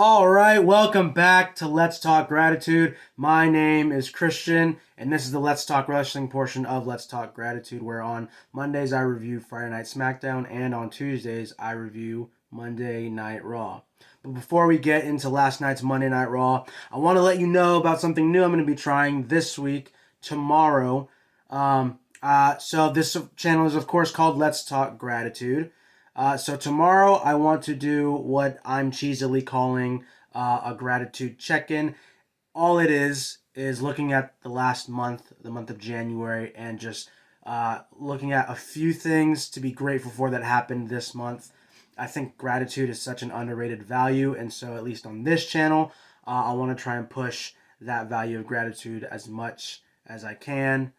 All right, welcome back to Let's Talk Gratitude. My name is Christian, and this is the Let's Talk Wrestling portion of Let's Talk Gratitude, where on Mondays I review Friday Night SmackDown, and on Tuesdays I review Monday Night Raw. But before we get into last night's Monday Night Raw, I want to let you know about something new I'm going to be trying this week, tomorrow. So this channel is, of course, called Let's Talk Gratitude. So tomorrow I want to do what I'm cheesily calling a gratitude check-in. All it is looking at the last month, the month of January, and just looking at a few things to be grateful for that happened this month. I think gratitude is such an underrated value, and so at least on this channel, I want to try and push that value of gratitude as much as I can.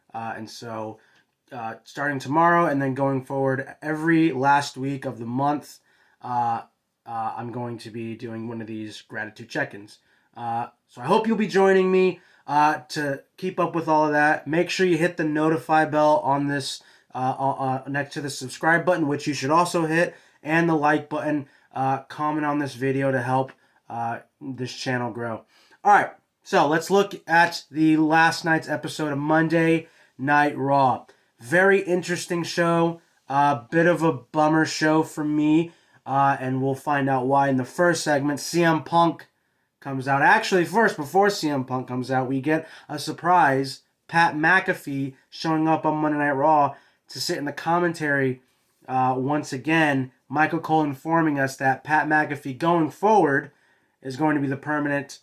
Starting tomorrow and then going forward every last week of the month, I'm going to be doing one of these gratitude check-ins. So I hope you'll be joining me to keep up with all of that. Make sure you hit the notify bell on this next to the subscribe button, which you should also hit, and the like button. Comment on this video to help this channel grow. All right, so let's look at the last night's episode of Monday Night Raw. Very interesting show. Bit of a bummer show for me. And we'll find out why in the first segment. CM Punk comes out. Actually, first, before CM Punk comes out, we get a surprise. Pat McAfee showing up on Monday Night Raw to sit in the commentary once again. Michael Cole informing us that Pat McAfee going forward is going to be the permanent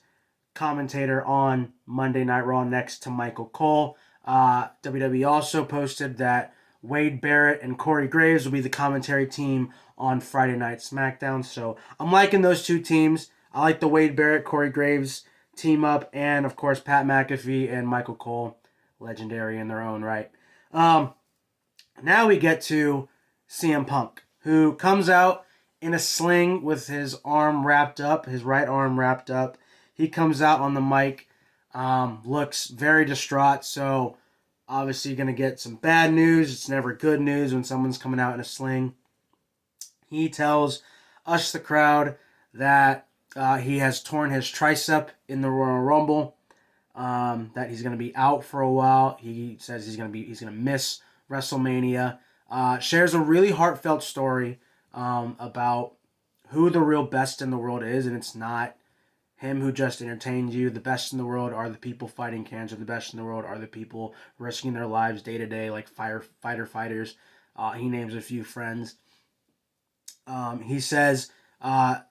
commentator on Monday Night Raw next to Michael Cole. WWE also posted that Wade Barrett and Corey Graves will be the commentary team on Friday Night SmackDown. So I'm liking those two teams. I like the Wade Barrett, Corey Graves team up, and of course Pat McAfee and Michael Cole, legendary in their own right. Now we get to CM Punk, who comes out in a sling with his arm wrapped up, his right arm wrapped up. He comes out on the mic. Looks very distraught, so obviously you're going to get some bad news. It's never good news when someone's coming out in a sling. He tells us, the crowd, that he has torn his tricep in the Royal Rumble, that he's going to be out for a while. He says he's going to miss WrestleMania. Shares a really heartfelt story about who the real best in the world is, and it's not him who just entertains you. The best in the world are the people fighting cancer. The best in the world are the people risking their lives day to day, like fighters. He names a few friends. He says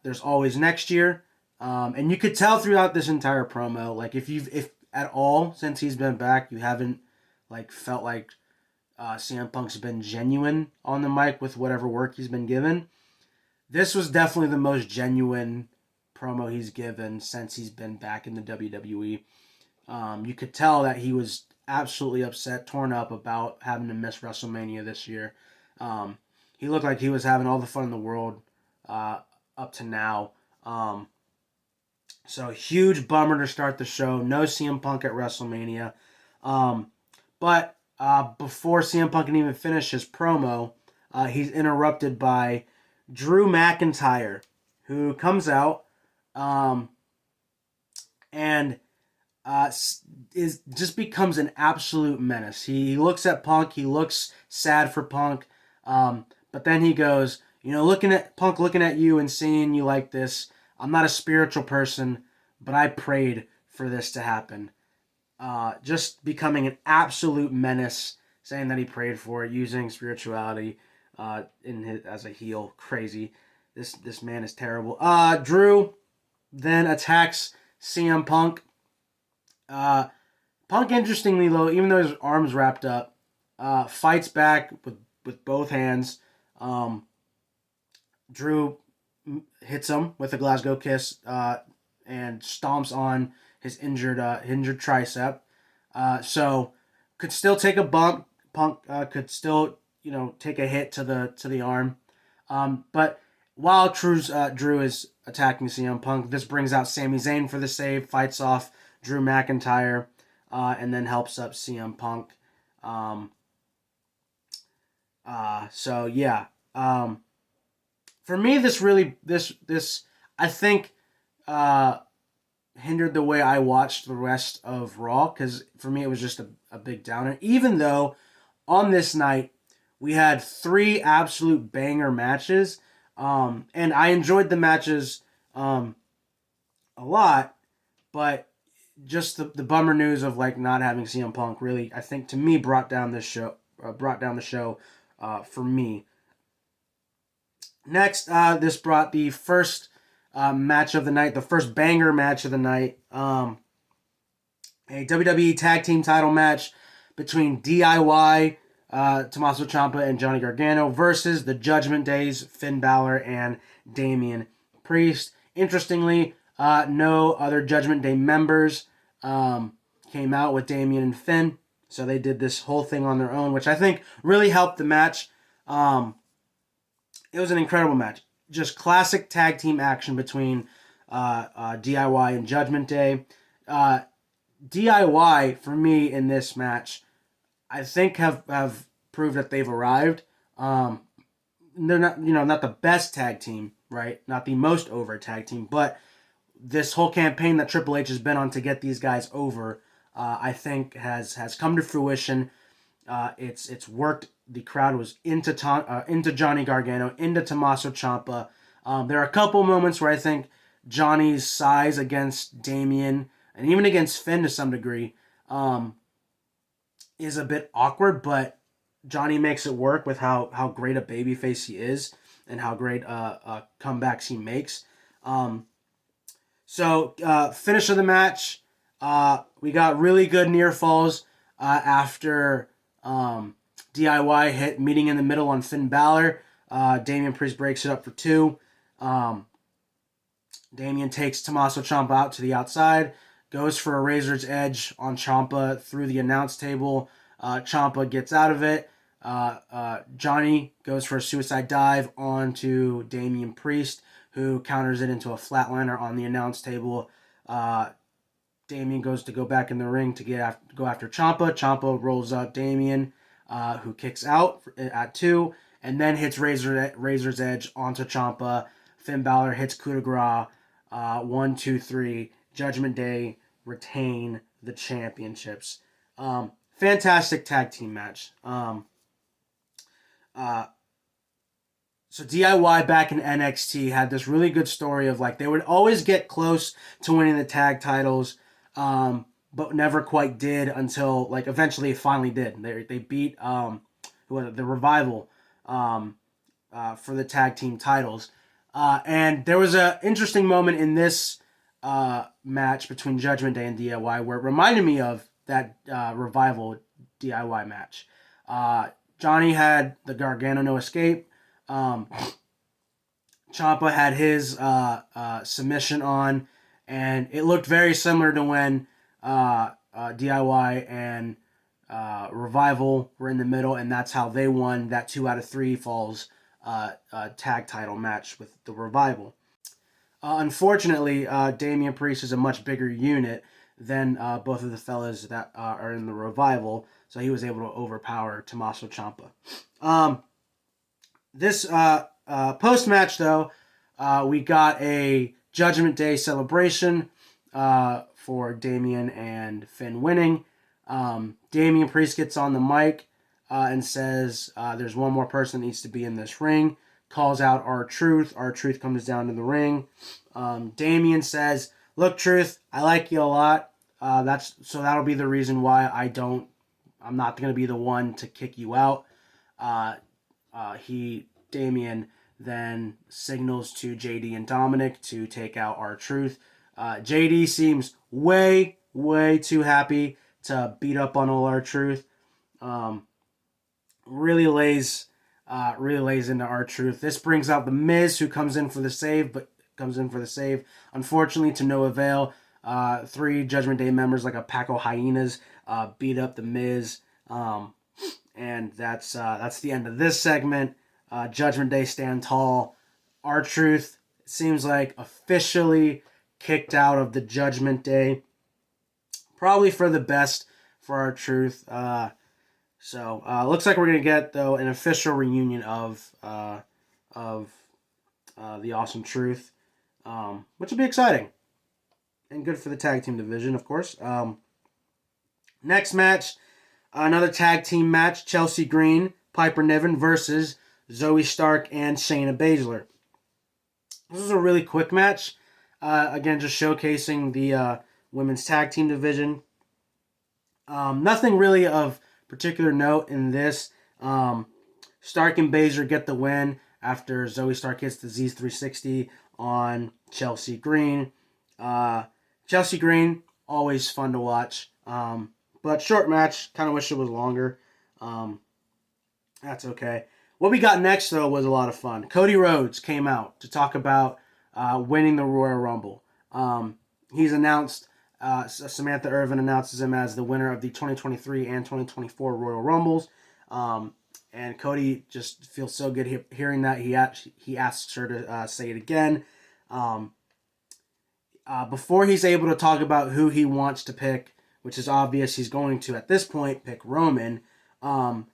there's always next year, and you could tell throughout this entire promo, like if at all since he's been back, you haven't felt like CM Punk's been genuine on the mic with whatever work he's been given. This was definitely the most genuine promo he's given since he's been back in the WWE. You could tell that he was absolutely upset, torn up about having to miss WrestleMania this year. He looked like he was having all the fun in the world up to now. So huge bummer to start the show. No CM Punk at WrestleMania. But before CM Punk can even finish his promo, he's interrupted by Drew McIntyre, who comes out and becomes an absolute menace. He looks at Punk. He looks sad for Punk. But then he goes, looking at Punk, looking at you and seeing you like this, I'm not a spiritual person, but I prayed for this to happen. Just becoming an absolute menace, saying that he prayed for it, using spirituality as a heel. Crazy. This man is terrible. Drew then attacks CM Punk. Punk, interestingly though, even though his arm's wrapped up, fights back with both hands. Drew hits him with a Glasgow Kiss and stomps on his injured tricep. So could still take a bump. Punk could still take a hit to the arm. But while Drew is attacking CM Punk, this brings out Sami Zayne for the save, fights off Drew McIntyre, and then helps up CM Punk. For me, this I think hindered the way I watched the rest of Raw, because for me it was just a big downer. Even though on this night we had 3 absolute banger matches, and I enjoyed the matches a lot, but just the bummer news of like not having CM Punk really, I think, to me brought down this show. Brought down the show for me. Next, this brought the first match of the night, the first banger match of the night. A WWE Tag Team title match between DIY, Tommaso Ciampa and Johnny Gargano versus the Judgment Days, Finn Balor and Damian Priest. Interestingly, no other Judgment Day members came out with Damian and Finn, so they did this whole thing on their own, which I think really helped the match. It was an incredible match. Just classic tag team action between DIY and Judgment Day. DIY, for me, in this match, I think have proved that they've arrived. They're not the best tag team, right? Not the most over tag team, but this whole campaign that Triple H has been on to get these guys over, I think has come to fruition. It's worked. The crowd was into Johnny Gargano, into Tommaso Ciampa. There are a couple moments where I think Johnny's size against Damian and even against Finn to some degree is a bit awkward, but Johnny makes it work with how great a babyface he is and how great comebacks he makes. So finish of the match, we got really good near falls after DIY hit meeting in the middle on Finn Balor. Damian Priest breaks it up for 2. Damian takes Tommaso Ciampa out to the outside, goes for a Razor's Edge on Ciampa through the announce table. Ciampa gets out of it. Johnny goes for a suicide dive onto Damian Priest, who counters it into a flatliner on the announce table. Damian goes to go back in the ring to go after Ciampa. Ciampa rolls up Damian, who kicks out at 2, and then hits Razor's Edge onto Ciampa. Finn Balor hits coup de grace. 1, 2, 3. Judgment Day retain the championships. Fantastic tag team match. So DIY back in NXT had this really good story of like they would always get close to winning the tag titles, but never quite did until like eventually it finally did. They beat the Revival for the tag team titles. And there was an interesting moment in this match between Judgment Day and DIY where it reminded me of that Revival DIY match. Johnny had the Gargano no escape. Ciampa had his submission on, and it looked very similar to when DIY and Revival were in the middle, and that's how they won that 2 out of 3 falls tag title match with the Revival. Unfortunately, Damian Priest is a much bigger unit than both of the fellas that are in the Revival, so he was able to overpower Tommaso Ciampa. This post-match, though, we got a Judgment Day celebration for Damian and Finn winning. Damian Priest gets on the mic and says there's one more person that needs to be in this ring. Calls out R-Truth. R-Truth comes down to the ring. Damian says, "Look, Truth, I like you a lot. That'll be the reason why I'm not going to be the one to kick you out." Damian then signals to JD and Dominic to take out R-Truth. JD seems way too happy to beat up on old R-Truth. Really lays into R-Truth. This brings out the Miz, who comes in for the save. Unfortunately, to no avail. 3 Judgment Day members, like a pack of hyenas, beat up the Miz. And that's the end of this segment. Judgment Day stand tall. R-Truth seems like officially kicked out of the Judgment Day. Probably for the best for R-Truth. So looks like we're gonna get, though, an official reunion of the Awesome Truth, which will be exciting. and good for the tag team division, of course. Next match, another tag team match: Chelsea Green, Piper Niven versus Zoe Stark and Shayna Baszler. This is a really quick match. Again, just showcasing the women's tag team division. Nothing really of particular note in this. Stark and Baszler get the win after Zoe Stark hits the Z360 on Chelsea Green. Chelsea Green, always fun to watch. But short match, kind of wish it was longer. That's okay. What we got next, though, was a lot of fun. Cody Rhodes came out to talk about winning the Royal Rumble. He's announced, Samantha Irvin announces him as the winner of the 2023 and 2024 Royal Rumbles. And Cody just feels so good hearing that. He asks her to say it again. Before he's able to talk about who he wants to pick, which is obvious he's going to, at this point, pick Roman,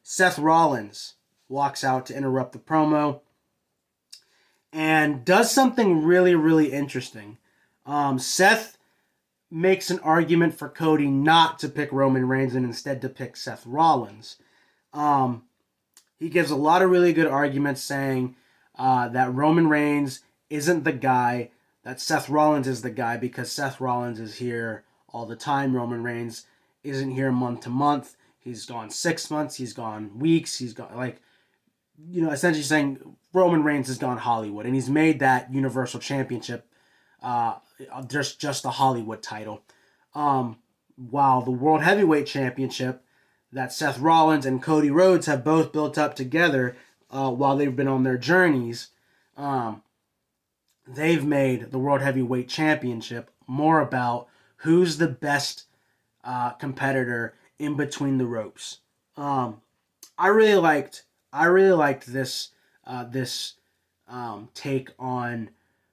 Seth Rollins walks out to interrupt the promo and does something really, really interesting. Seth makes an argument for Cody not to pick Roman Reigns and instead to pick Seth Rollins. He gives a lot of really good arguments saying that Roman Reigns isn't the guy, that Seth Rollins is the guy because Seth Rollins is here all the time. Roman Reigns isn't here month to month. He's gone 6 months. He's gone weeks. He's gone, essentially saying Roman Reigns has gone Hollywood. And he's made that Universal Championship just a Hollywood title. While the World Heavyweight Championship that Seth Rollins and Cody Rhodes have both built up together while they've been on their journeys, they've made the World Heavyweight Championship more about who's the best competitor in between the ropes. I really liked this take on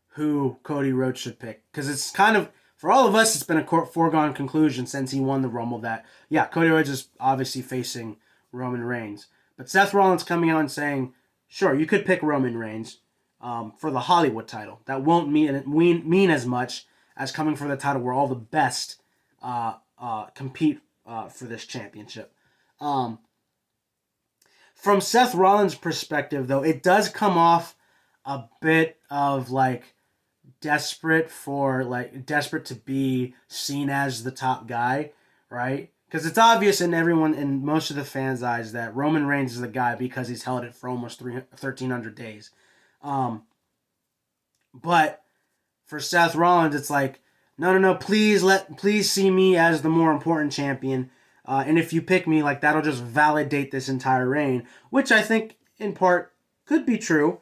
who Cody Rhodes should pick, because it's kind of, for all of us, it's been a foregone conclusion since he won the Rumble that, yeah, Cody Rhodes is obviously facing Roman Reigns. But Seth Rollins coming out and saying, sure, you could pick Roman Reigns for the Hollywood title. That won't mean as much as coming for the title where all the best compete for this championship. From Seth Rollins' perspective, though, it does come off a bit of desperate to be seen as the top guy, right? Because it's obvious in most of the fans' eyes that Roman Reigns is the guy because he's held it for almost 1,300 days. But for Seth Rollins, it's no, please see me as the more important champion. And if you pick me, that'll just validate this entire reign, which I think in part could be true.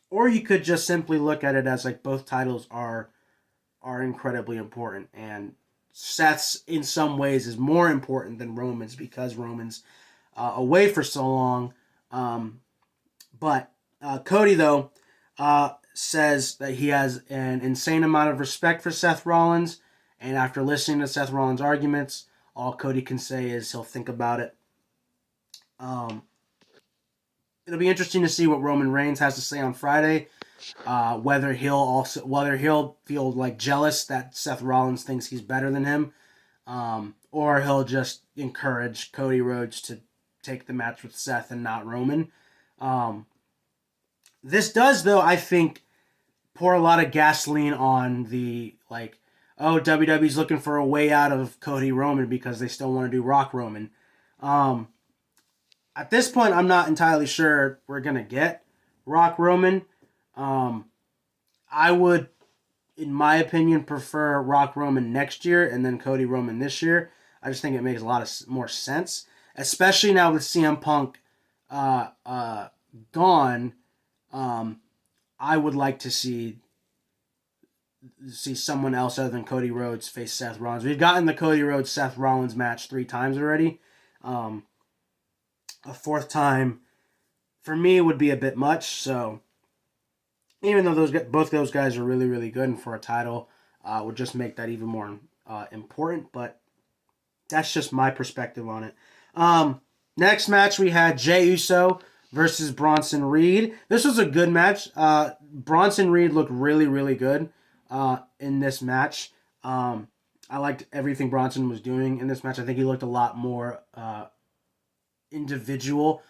Or you could just simply look at it as both titles are incredibly important, and Seth's in some ways is more important than Roman's because Roman's away for so long. But Cody, though, says that he has an insane amount of respect for Seth Rollins, and after listening to Seth Rollins' arguments, all Cody can say is he'll think about it. It'll be interesting to see what Roman Reigns has to say on Friday. Whether he'll feel jealous that Seth Rollins thinks he's better than him, or he'll just encourage Cody Rhodes to take the match with Seth and not Roman. This does, though, I think, pour a lot of gasoline on the WWE's looking for a way out of Cody Roman because they still want to do Rock Roman. At this point, I'm not entirely sure we're going to get Rock Roman. I would, in my opinion, prefer Rock Roman next year and then Cody Roman this year. I just think it makes a lot more sense, especially now with CM Punk gone. I would like to see someone else other than Cody Rhodes face Seth Rollins. We've gotten the Cody Rhodes-Seth Rollins match 3 times already. A 4th time, for me, would be a bit much. So, even though both those guys are really, really good and for a title, would just make that even more important. But that's just my perspective on it. Next match, we had Jey Uso versus Bronson Reed. This was a good match. Bronson Reed looked really, really good. in this match. I liked everything Bronson was doing in this match. I think he looked a lot more individual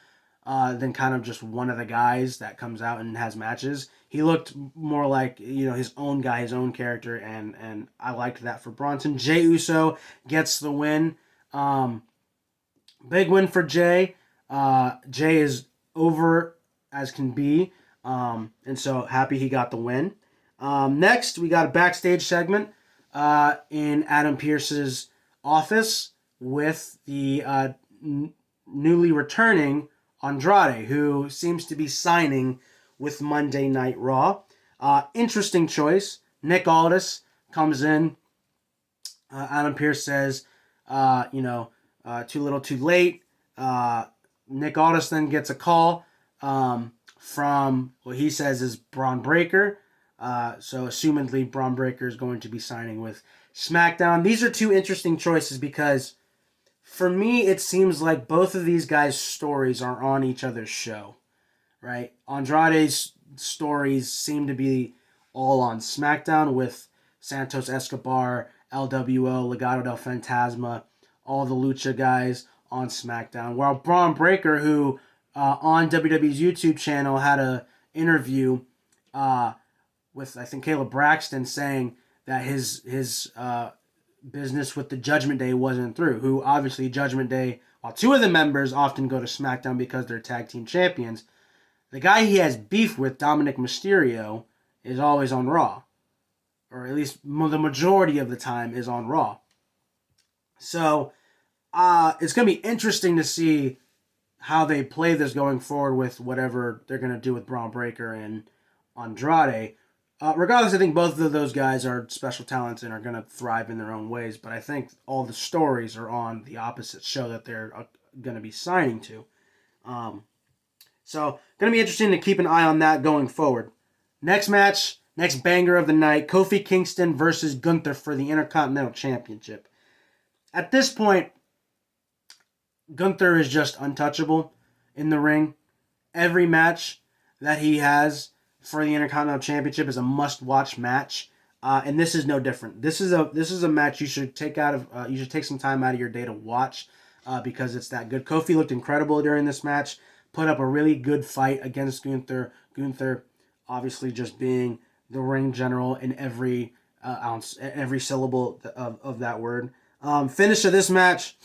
than kind of just one of the guys that comes out and has matches. He looked more like, his own guy, his own character, and I liked that for Bronson. Jey Uso gets the win. Big win for Jey. Jey is over as can be, and so happy he got the win. Next, we got a backstage segment in Adam Pearce's office with the newly returning Andrade, who seems to be signing with Monday Night Raw. Interesting choice. Nick Aldis comes in. Adam Pearce says, too little too late. Nick Aldis then gets a call from what he says is Braun Breaker. So assumedly Braun Breaker is going to be signing with SmackDown. These are two interesting choices because for me it seems like both of these guys' stories are on each other's show, right? Andrade's stories seem to be all on SmackDown with Santos Escobar, LWO, Legado del Fantasma, all the Lucha guys on SmackDown. While Braun Breaker, who on WWE's YouTube channel had an interview with, I think, Caleb Braxton saying that his business with the Judgment Day wasn't through, who obviously Judgment Day, while two of the members often go to SmackDown because they're tag team champions, the guy he has beef with, Dominic Mysterio, is always on Raw. Or at least the majority of the time is on Raw. So it's going to be interesting to see how they play this going forward with whatever they're going to do with Braun Breaker and Andrade. Regardless, I think both of those guys are special talents and are going to thrive in their own ways. But I think all the stories are on the opposite show that they're going to be signing to. So going to be interesting to keep an eye on that going forward. Next match, next banger of the night, Kofi Kingston versus Gunther for the Intercontinental Championship. At this point, Gunther is just untouchable in the ring. Every match that he has for the Intercontinental Championship is a must-watch match, and this is no different. This is a match you should take some time out of your day to watch because it's that good. Kofi looked incredible during this match. Put up a really good fight against Gunther. Gunther, obviously, just being the ring general in every ounce, every syllable of that word. Finish of this match,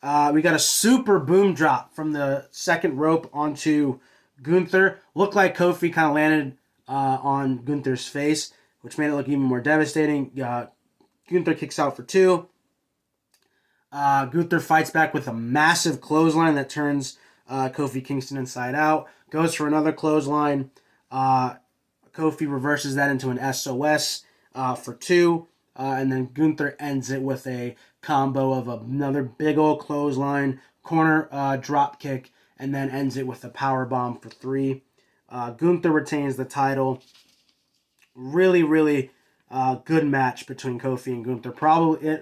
we got a super boom drop from the second rope onto Gunther. Looked like Kofi kind of landed on Gunther's face, which made it look even more devastating. Gunther kicks out for two. Gunther fights back with a massive clothesline that turns Kofi Kingston inside out. Goes for another clothesline. Kofi reverses that into an SOS for two. And then Gunther ends it with a combo of another big old clothesline, corner drop kick, and then ends it with a power bomb for three. Gunther retains the title. Really, really good match between Kofi and Gunther.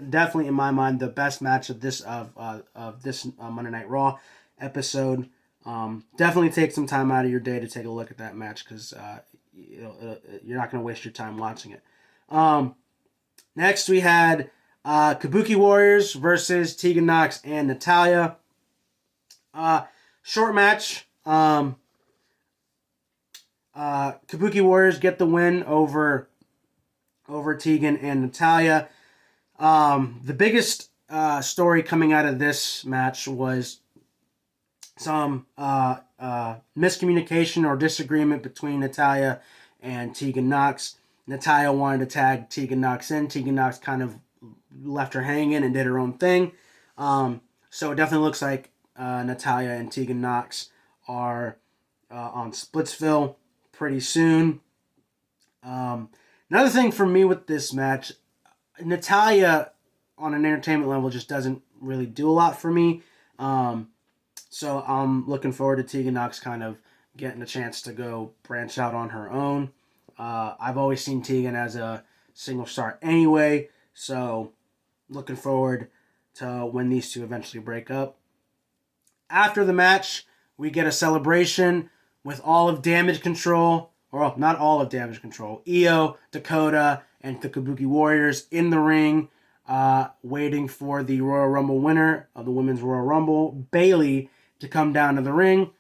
Definitely in my mind, the best match of this Monday Night Raw episode. Definitely take some time out of your day to take a look at that match because you're not going to waste your time watching it. Next, we had Kabuki Warriors versus Tegan Nox and Natalya. Short match. Kabuki Warriors get the win over Tegan and Natalya. The biggest story coming out of this match was some miscommunication or disagreement between Natalya and Tegan Nox. Natalya wanted to tag Tegan Nox in. Tegan Nox kind of left her hanging and did her own thing. So it definitely looks like Natalya and Tegan Nox are on Splitsville pretty soon. Another thing for me with this match, Natalya on an entertainment level just doesn't really do a lot for me. So I'm looking forward to Tegan Nox kind of getting a chance to go branch out on her own. I've always seen Tegan as a single star anyway, so looking forward to when these two eventually break up. After the match, we get a celebration with all of Damage Control or not all of Damage Control. Io, Dakota, and the Kabuki Warriors in the ring, waiting for the Royal Rumble winner of the Women's Royal Rumble, Bayley, to come down to the ring.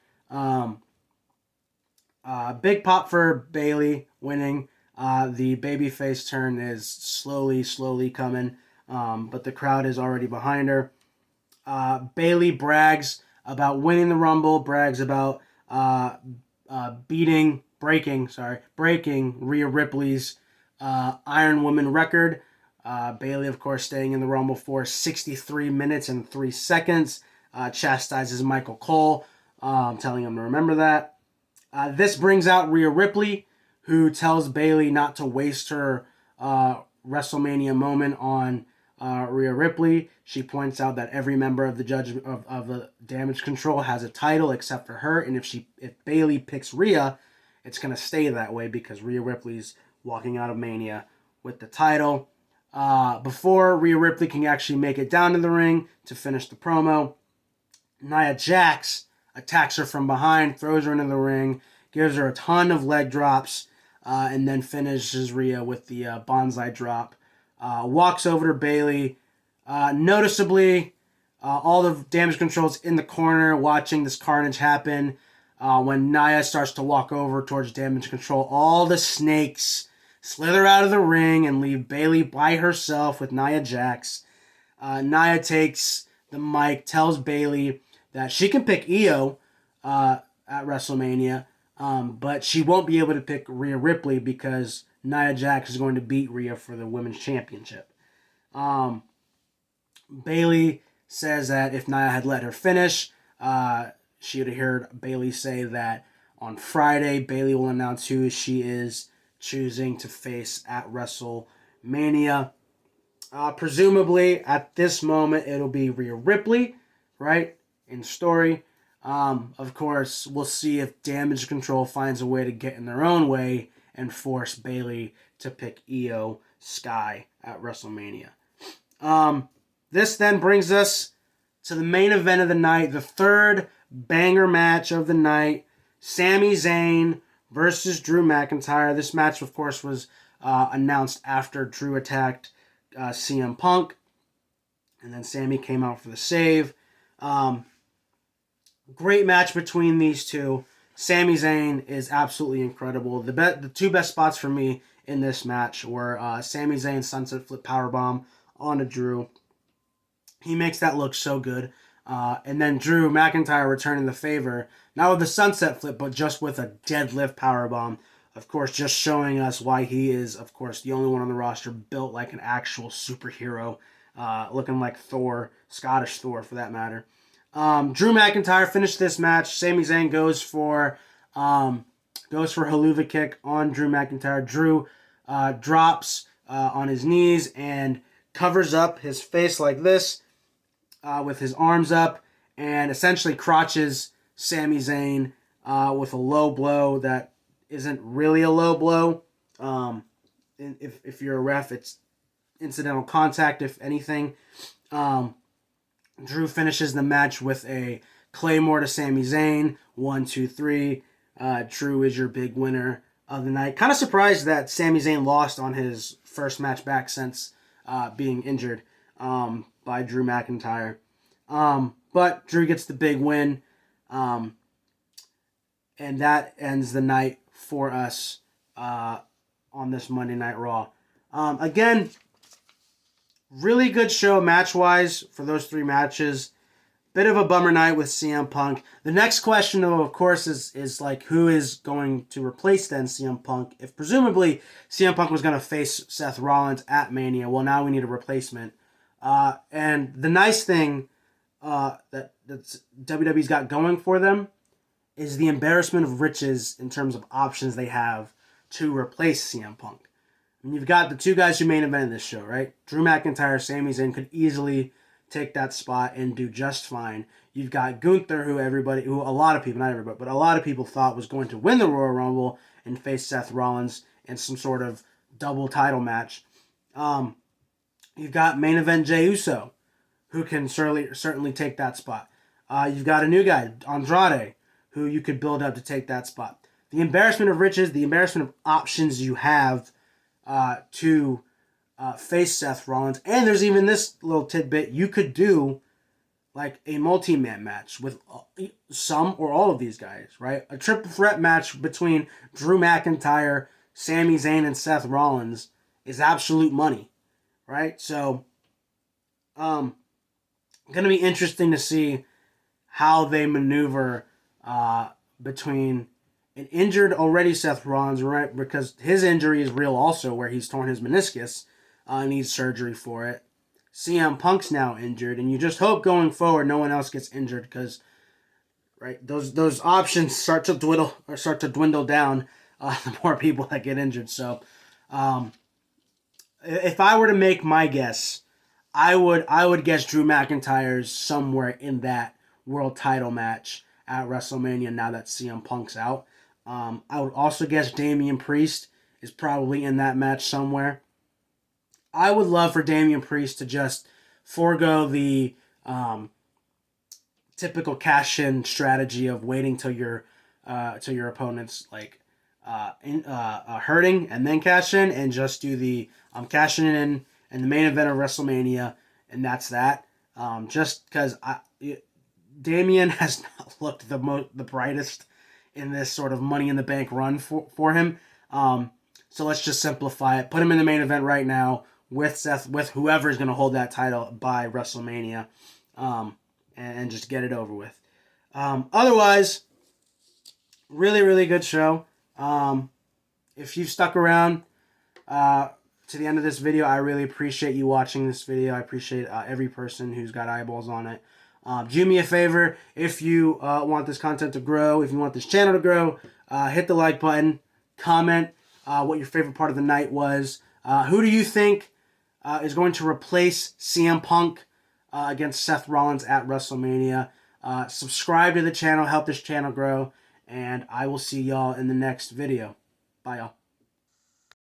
Big pop for Bayley winning. The babyface turn is slowly coming, but the crowd is already behind her. Bayley brags about winning the Rumble, brags about breaking Rhea Ripley's Iron Woman record. Bayley, of course, staying in the Rumble for 63 minutes and 3 seconds. Chastises Michael Cole, telling him to remember that. This brings out Rhea Ripley, who tells Bayley not to waste her WrestleMania moment on Rhea Ripley. She points out that every member of the Damage Control has a title except for her, and if Bayley picks Rhea, it's going to stay that way because Rhea Ripley's walking out of Mania with the title. Before Rhea Ripley can actually make it down to the ring to finish the promo, Nia Jax attacks her from behind, throws her into the ring, gives her a ton of leg drops, and then finishes Rhea with the bonsai drop. Walks over to Bayley. Noticeably, all the Damage Control's in the corner watching this carnage happen. When Nia starts to walk over towards Damage Control, all the snakes slither out of the ring and leave Bayley by herself with Nia Jax. Nia takes the mic, tells Bayley that she can pick Io at WrestleMania, but she won't be able to pick Rhea Ripley because Nia Jax is going to beat Rhea for the Women's Championship. Bayley says that if Nia had let her finish, she would have heard Bayley say that on Friday, Bayley will announce who she is choosing to face at WrestleMania. Presumably, at this moment, it'll be Rhea Ripley, right, in story. Of course, we'll see if Damage Control finds a way to get in their own way and force Bayley to pick Io Sky at WrestleMania. This then brings us to the main event of the night, the third banger match of the night, Sami Zayn versus Drew McIntyre. This match, of course, was announced after Drew attacked CM Punk, and then Sami came out for the save. Great match between these two. Sami Zayn is absolutely incredible. The two best spots for me in this match were Sami Zayn's sunset flip powerbomb onto Drew. He makes that look so good. And then Drew McIntyre returning the favor, not with the sunset flip, but just with a deadlift powerbomb. Of course, just showing us why he is, of course, the only one on the roster built like an actual superhero, looking like Thor, Scottish Thor for that matter. Drew McIntyre finished this match. Sami Zayn goes for Helluva Kick on Drew McIntyre. Drew drops on his knees and covers up his face like this with his arms up and essentially crotches Sami Zayn with a low blow that isn't really a low blow. If you're a ref, it's incidental contact, if anything. Drew finishes the match with a Claymore to Sami Zayn. 1, 2, 3. Drew is your big winner of the night. Kind of surprised that Sami Zayn lost on his first match back since being injured by Drew McIntyre. But Drew gets the big win. And that ends the night for us on this Monday Night Raw. Again, really good show match-wise for those three matches. Bit of a bummer night with CM Punk. The next question, though, of course, is like, who is going to replace then CM Punk? If presumably CM Punk was going to face Seth Rollins at Mania, well, now we need a replacement. And the nice thing that WWE's got going for them is the embarrassment of riches in terms of options they have to replace CM Punk. I mean, you've got the two guys who main evented this show, right? Drew McIntyre, Sami Zayn could easily take that spot and do just fine. You've got Gunther, who a lot of people, not everybody, but a lot of people thought was going to win the Royal Rumble and face Seth Rollins in some sort of double title match. You've got main event Jey Uso, who can certainly take that spot. You've got a new guy, Andrade, who you could build up to take that spot. the embarrassment of riches, the embarrassment of options you have to face Seth Rollins. And there's even this little tidbit. You could do like a multi-man match with some or all of these guys, right? A triple threat match between Drew McIntyre, Sami Zayn, and Seth Rollins is absolute money, right? So, going to be interesting to see how they maneuver between an injured already Seth Rollins, right? Because his injury is real also, where he's torn his meniscus, needs surgery for it. CM Punk's now injured, and you just hope going forward no one else gets injured, because right those options start to dwindle down the more people that get injured. So, if I were to make my guess, I would guess Drew McIntyre's somewhere in that world title match at WrestleMania now that CM Punk's out. I would also guess Damian Priest is probably in that match somewhere. I would love for Damian Priest to just forego the typical cash-in strategy of waiting till your opponent's like hurting and then cash in, and just do the cashing in the main event of WrestleMania, and that's that. Just because Damian has not looked the brightest in this sort of Money in the Bank run for him. So let's just simplify it. Put him in the main event right now with whoever is going to hold that title by WrestleMania, and just get it over with. Otherwise, really, really good show. If you've stuck around to the end of this video, I really appreciate you watching this video. I appreciate every person who's got eyeballs on it. Do me a favor, if you want this content to grow, if you want this channel to grow, hit the like button, comment what your favorite part of the night was. Who do you think is going to replace CM Punk against Seth Rollins at WrestleMania? Subscribe to the channel, help this channel grow, and I will see y'all in the next video. Bye, y'all.